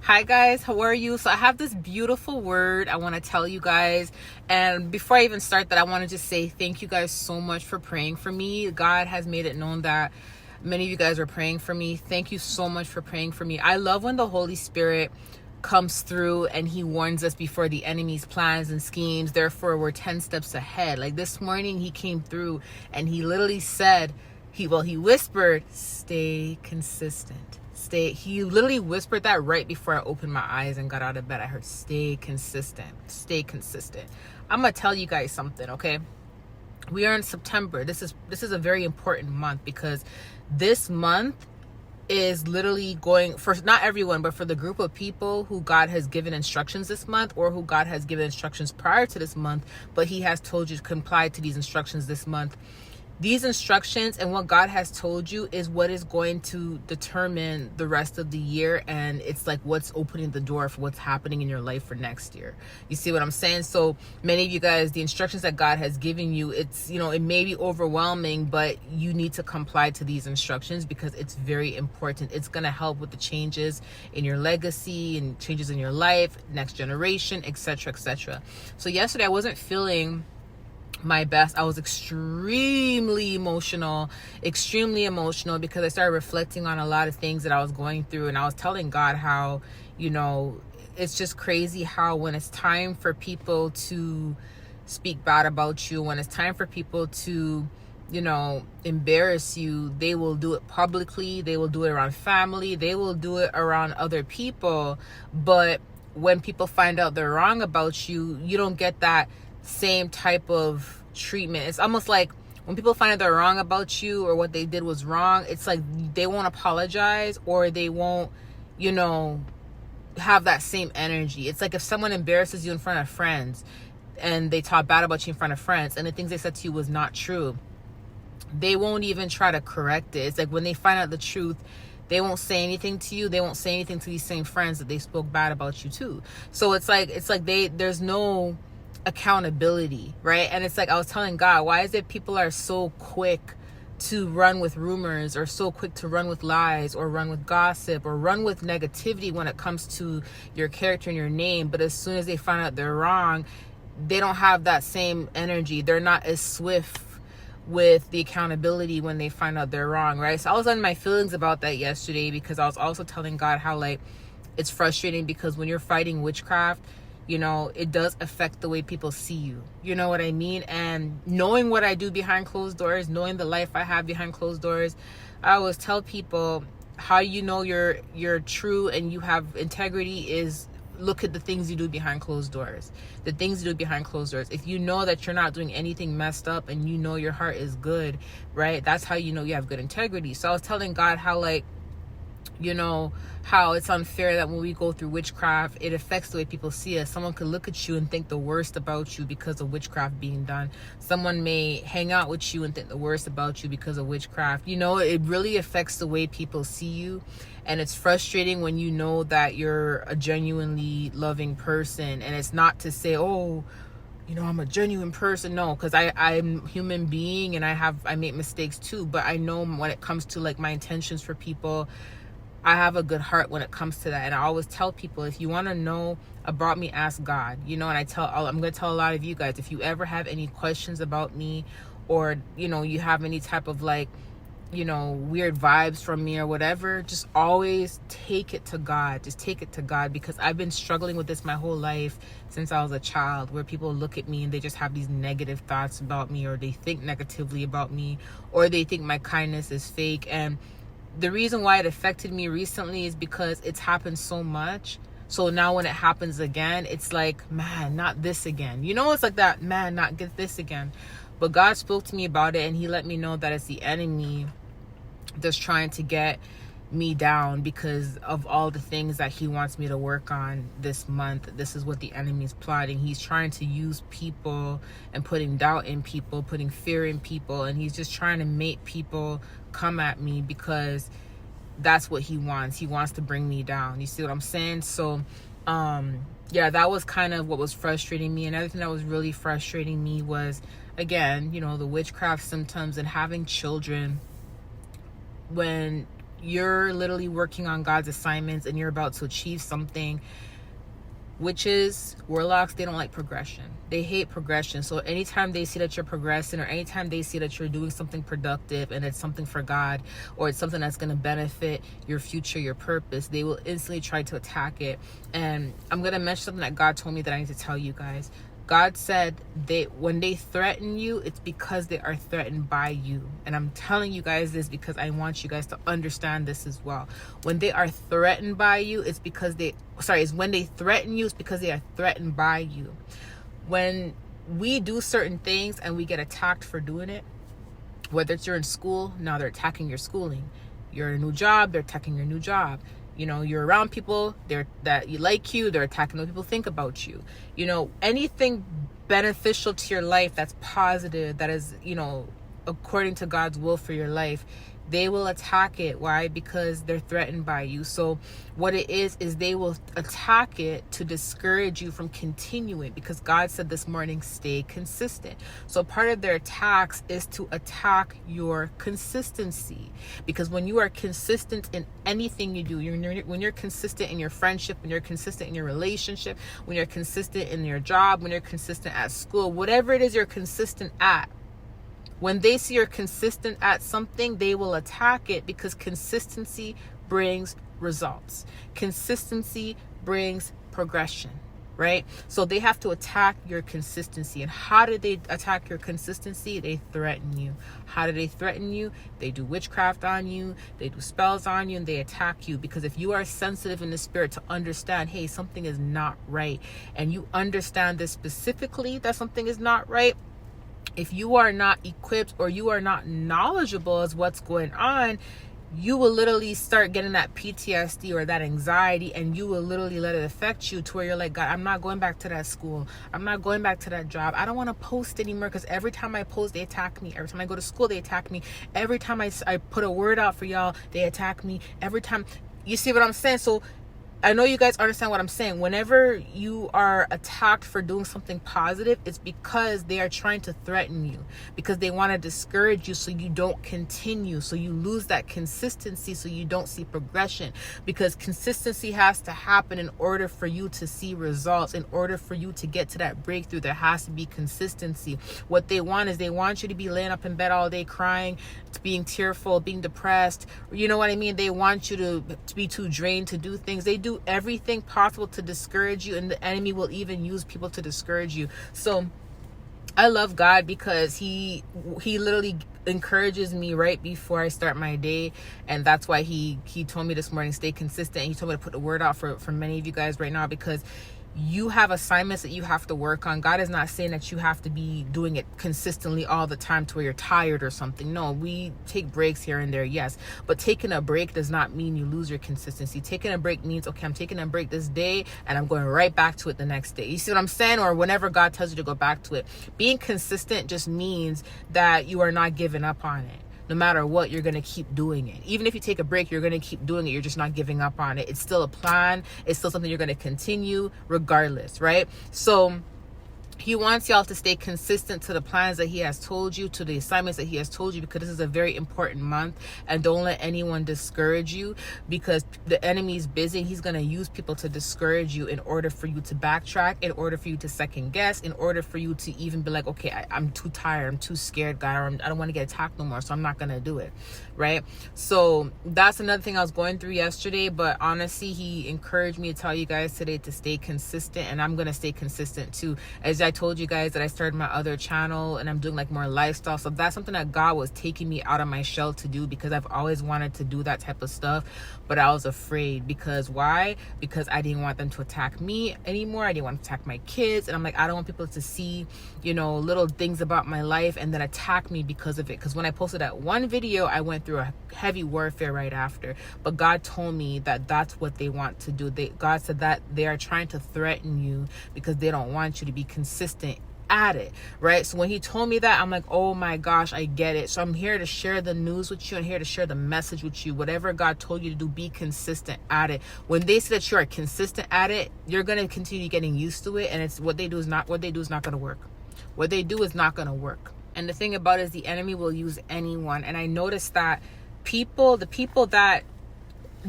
Hi guys, how are you? So I have this beautiful word I want to tell you guys. And before I even start that, I want to just say thank you guys so much for praying for me. God has made it known that many of you guys are praying for me. Thank you so much for praying for me. I love when the Holy Spirit comes through and he warns us before the enemy's plans and schemes. Therefore, we're 10 steps ahead. Like this morning, he came through and he literally said, he whispered, stay consistent. He literally whispered that right before I opened my eyes and got out of bed. I heard, stay consistent. I'm gonna tell you guys something, okay? We are in September. This is a very important month because this month is literally going for, not everyone, but for the group of people who God has given instructions this month, or who God has given instructions prior to this month, but he has told you to comply to these instructions this month. These instructions and what God has told you is what is going to determine the rest of the year, and it's like what's opening the door for what's happening in your life for next year. You see what I'm saying? So many of you guys, the instructions that God has given you, it's, it may be overwhelming, but you need to comply to these instructions because it's very important. It's going to help with the changes in your legacy and changes in your life, next generation, etc., etc. So yesterday I wasn't feeling my best. I was extremely emotional because I started reflecting on a lot of things that I was going through, and I was telling God how, it's just crazy how when it's time for people to speak bad about you, when it's time for people to embarrass you, they will do it publicly, they will do it around family, they will do it around other people. But when people find out they're wrong about you, you don't get that same type of treatment. It's almost like when people find out they're wrong about you or what they did was wrong, it's like they won't apologize, or they won't, have that same energy. It's like if someone embarrasses you in front of friends and they talk bad about you in front of friends and the things they said to you was not true, they won't even try to correct it. It's like when they find out the truth, they won't say anything to you. They won't say anything to these same friends that they spoke bad about you too. So it's like there's no accountability, right? And it's like I was telling God, why is it people are so quick to run with rumors, or so quick to run with lies, or run with gossip, or run with negativity when it comes to your character and your name, but as soon as they find out they're wrong, they don't have that same energy. They're not as swift with the accountability when they find out they're wrong, right? So I was on my feelings about that yesterday because I was also telling God how it's frustrating because when you're fighting witchcraft, it does affect the way people see you. You know what I mean? And knowing what I do behind closed doors, knowing the life I have behind closed doors, I always tell people how you're true and you have integrity is look at the things you do behind closed doors. The things you do behind closed doors. If you know that you're not doing anything messed up and your heart is good, right? That's how you have good integrity. So I was telling God how how it's unfair that when we go through witchcraft, it affects the way people see us. Someone could look at you and think the worst about you because of witchcraft being done. Someone may hang out with you and think the worst about you because of witchcraft. It really affects the way people see you. And it's frustrating when you know that you're a genuinely loving person. And it's not to say, oh, I'm a genuine person. No, because I'm a human being and I make mistakes too. But I know when it comes to my intentions for people, I have a good heart when it comes to that. And I always tell people, if you want to know about me, ask God, and I'm going to tell a lot of you guys, if you ever have any questions about me, or, you have any type of weird vibes from me or whatever, just always take it to God. Just take it to God, because I've been struggling with this my whole life since I was a child, where people look at me and they just have these negative thoughts about me, or they think negatively about me, or they think my kindness is fake. And the reason why it affected me recently is because it's happened so much. So now when it happens again, it's like, man, not this again. It's like that, man, not get this again. But God spoke to me about it, and he let me know that it's the enemy that's trying to get me down because of all the things that he wants me to work on this month. This is what the enemy's plotting. He's trying to use people and putting doubt in people, putting fear in people, and he's just trying to make people come at me because that's what he wants. He wants to bring me down. You see what I'm saying? So yeah, that was kind of what was frustrating me. Another thing that was really frustrating me was, again, the witchcraft symptoms and having children when you're literally working on God's assignments and you're about to achieve something. Witches, warlocks, they don't like progression. They hate progression. So anytime they see that you're progressing, or anytime they see that you're doing something productive and it's something for God, or it's something that's going to benefit your future, your purpose, they will instantly try to attack it. And I'm going to mention something that God told me that I need to tell you guys. God said when they threaten you, it's because they are threatened by you. And I'm telling you guys this because I want you guys to understand this as well. When they are threatened by you, it's when they threaten you, it's because they are threatened by you. When we do certain things and we get attacked for doing it, whether it's you're in school, now they're attacking your schooling. You're in a new job, they're attacking your new job. You know, you're around people that you like you, they're attacking what people think about you. You know, anything beneficial to your life that's positive, that is, you know, according to God's will for your life, they will attack it. Why? Because they're threatened by you. So what it is they will attack it to discourage you from continuing, because God said this morning, stay consistent. So part of their attacks is to attack your consistency, because when you are consistent in anything you do, when you're consistent in your friendship, when you're consistent in your relationship, when you're consistent in your job, when you're consistent at school, whatever it is you're consistent at, when they see you're consistent at something, they will attack it, because consistency brings results. Consistency brings progression, right? So they have to attack your consistency. And how do they attack your consistency? They threaten you. How do they threaten you? They do witchcraft on you. They do spells on you, and they attack you. Because if you are sensitive in the spirit to understand, hey, something is not right, and you understand this specifically, that something is not right, if you are not equipped or you are not knowledgeable as what's going on, you will literally start getting that PTSD or that anxiety, and you will literally let it affect you to where you're like, God, I'm not going back to that school. I'm not going back to that job. I don't want to post anymore, because every time I post, they attack me. Every time I go to school, they attack me. Every time I put a word out for y'all, they attack me. Every time, you see what I'm saying? So I know you guys understand what I'm saying. Whenever you are attacked for doing something positive, it's because they are trying to threaten you, because they want to discourage you so you don't continue, so you lose that consistency, so you don't see progression. Because consistency has to happen in order for you to see results. In order for you to get to that breakthrough, there has to be consistency. What they want is they want you to be laying up in bed all day crying, being tearful, being depressed. You know what I mean? They want you to be too drained to do things. They do everything possible to discourage you, and the enemy will even use people to discourage you. So I love God, because he literally encourages me right before I start my day. And that's why he told me this morning, stay consistent. He told me to put the word out for many of you guys right now, because you have assignments that you have to work on. God is not saying that you have to be doing it consistently all the time to where you're tired or something. No, we take breaks here and there, yes. But taking a break does not mean you lose your consistency. Taking a break means, okay, I'm taking a break this day and I'm going right back to it the next day. You see what I'm saying? Or whenever God tells you to go back to it. Being consistent just means that you are not giving up on it. No matter what, you're going to keep doing it. Even if you take a break, you're going to keep doing it. You're just not giving up on it. It's still a plan. It's still something you're going to continue regardless, right? So he wants y'all to stay consistent to the plans that he has told you, to the assignments that he has told you, because this is a very important month. And don't let anyone discourage you, because the enemy is busy. He's going to use people to discourage you in order for you to backtrack, in order for you to second guess, in order for you to even be like, okay, I'm too tired, I'm too scared, God, or I don't want to get attacked no more, so I'm not going to do it, right? So that's another thing I was going through yesterday. But honestly, he encouraged me to tell you guys today to stay consistent, and I'm going to stay consistent too. As I told you guys that I started my other channel and I'm doing like more lifestyle. So that's something that God was taking me out of my shell to do, because I've always wanted to do that type of stuff, but I was afraid. Because why? Because I didn't want them to attack me anymore. I didn't want to attack my kids. And I'm like, I don't want people to see, you know, little things about my life and then attack me because of it. Because when I posted that one video, I went through a heavy warfare right after. But God told me that that's what they want to do. God said that they are trying to threaten you because they don't want you to be consistent at it, right? So when he told me that, I'm like, oh my gosh, I get it. So I'm here to share the news with you. I'm here to share the message with you. Whatever God told you to do, be consistent at it. When they say that you are consistent at it, you're going to continue getting used to it. And it's what they do is not going to work. What they do is not going to work. And the thing about it is the enemy will use anyone. And I noticed that the people that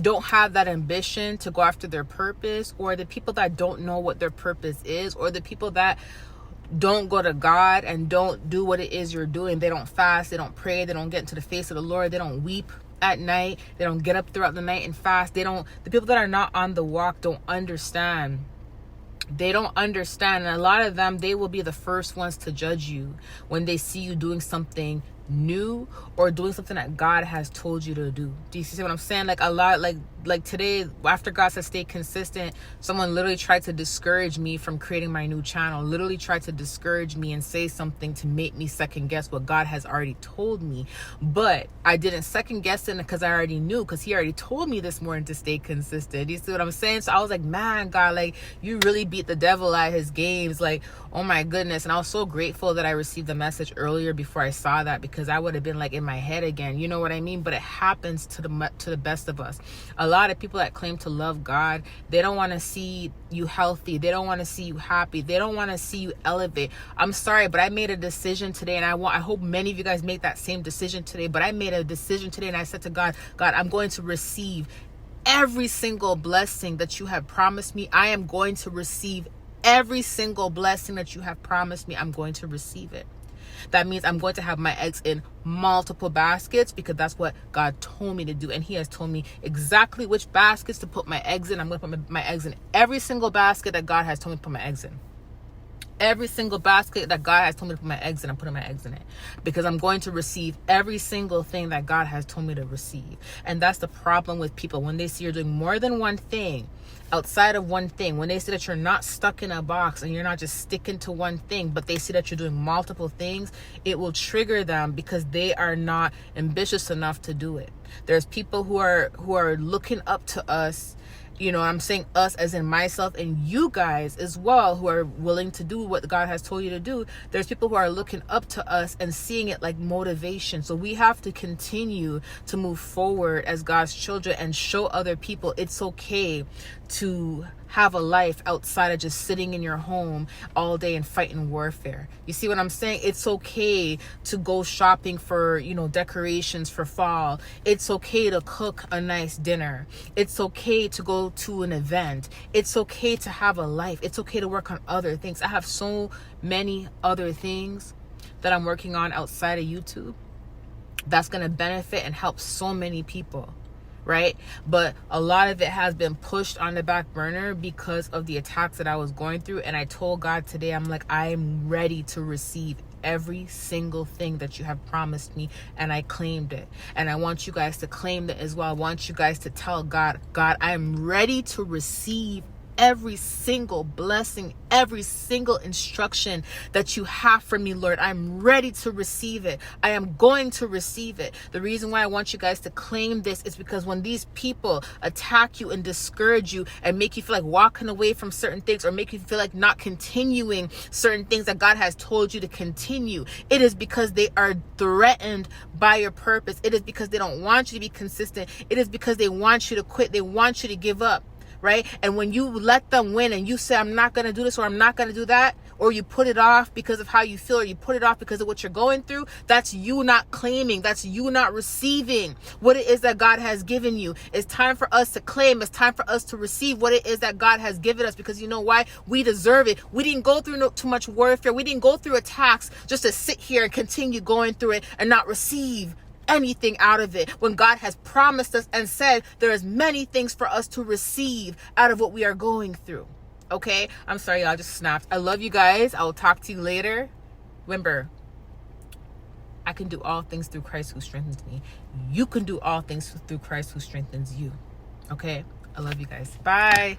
don't have that ambition to go after their purpose, or the people that don't know what their purpose is, or the people that don't go to God and don't do what it is you're doing. They don't fast, they don't pray, they don't get into the face of the Lord, they don't weep at night, they don't get up throughout the night and fast. The people that are not on the walk don't understand. They don't understand. And a lot of them, they will be the first ones to judge you when they see you doing something new or doing something that God has told you to do. Do you see what I'm saying? Like a lot, like today, after God said stay consistent, someone literally tried to discourage me from creating my new channel, literally tried to discourage me and say something to make me second guess what God has already told me. But I didn't second guess it because I already knew, because he already told me this morning to stay consistent. Do you see what I'm saying? So I was like, man, God, like you really beat the devil at his games. Like, oh my goodness. And I was so grateful that I received the message earlier before I saw that, because I would have been like in my head again, you know what I mean? But it happens to the best of us. A lot of people that claim to love God, they don't want to see you healthy, they don't want to see you happy, they don't want to see you elevate. I'm sorry, but I made a decision today, and I hope many of you guys make that same decision today. But I made a decision today, and I said to God, I'm going to receive every single blessing that you have promised me. I am going to receive every single blessing that you have promised me. I'm going to receive it. That means I'm going to have my eggs in multiple baskets, because that's what God told me to do. And he has told me exactly which baskets to put my eggs in. I'm going to put my eggs in every single basket that God has told me to put my eggs in. Every single basket that God has told me to put my eggs in, I'm putting my eggs in it, because I'm going to receive every single thing that God has told me to receive. And that's the problem with people. When they see you're doing more than one thing, outside of one thing, when they see that you're not stuck in a box and you're not just sticking to one thing, but they see that you're doing multiple things, it will trigger them, because they are not ambitious enough to do it. There's people who are looking up to us. You know, I'm saying us as in myself and you guys as well, who are willing to do what God has told you to do. There's people who are looking up to us and seeing it like motivation. So we have to continue to move forward as God's children and show other people it's okay to have a life outside of just sitting in your home all day and fighting warfare. You see what I'm saying? It's okay to go shopping for, decorations for fall. It's okay to cook a nice dinner. It's okay to go to an event. It's okay to have a life. It's okay to work on other things. I have so many other things that I'm working on outside of YouTube that's going to benefit and help so many people. Right? But a lot of it has been pushed on the back burner because of the attacks that I was going through. And I told God today, I'm like, I'm ready to receive every single thing that you have promised me. And I claimed it. And I want you guys to claim that as well. I want you guys to tell God, I'm ready to receive every single blessing, every single instruction that you have for me, Lord. I'm ready to receive it. I am going to receive it. The reason why I want you guys to claim this is because when these people attack you and discourage you and make you feel like walking away from certain things, or make you feel like not continuing certain things that God has told you to continue, it is because they are threatened by your purpose. It is because they don't want you to be consistent. It is because they want you to quit. They want you to give up. Right? And when you let them win and you say, I'm not going to do this, or I'm not going to do that, or you put it off because of how you feel, or you put it off because of what you're going through, that's you not claiming. That's you not receiving what it is that God has given you. It's time for us to claim. It's time for us to receive what it is that God has given us, because you know why? We deserve it. We didn't go through too much warfare. We didn't go through attacks just to sit here and continue going through it and not receive anything out of it, when God has promised us and said there is many things for us to receive out of what we are going through. Okay, I'm sorry, y'all, just snapped. I love you guys. I will talk to you later. Remember, I can do all things through Christ who strengthens me. You can do all things through Christ who strengthens you. Okay, I love you guys. Bye.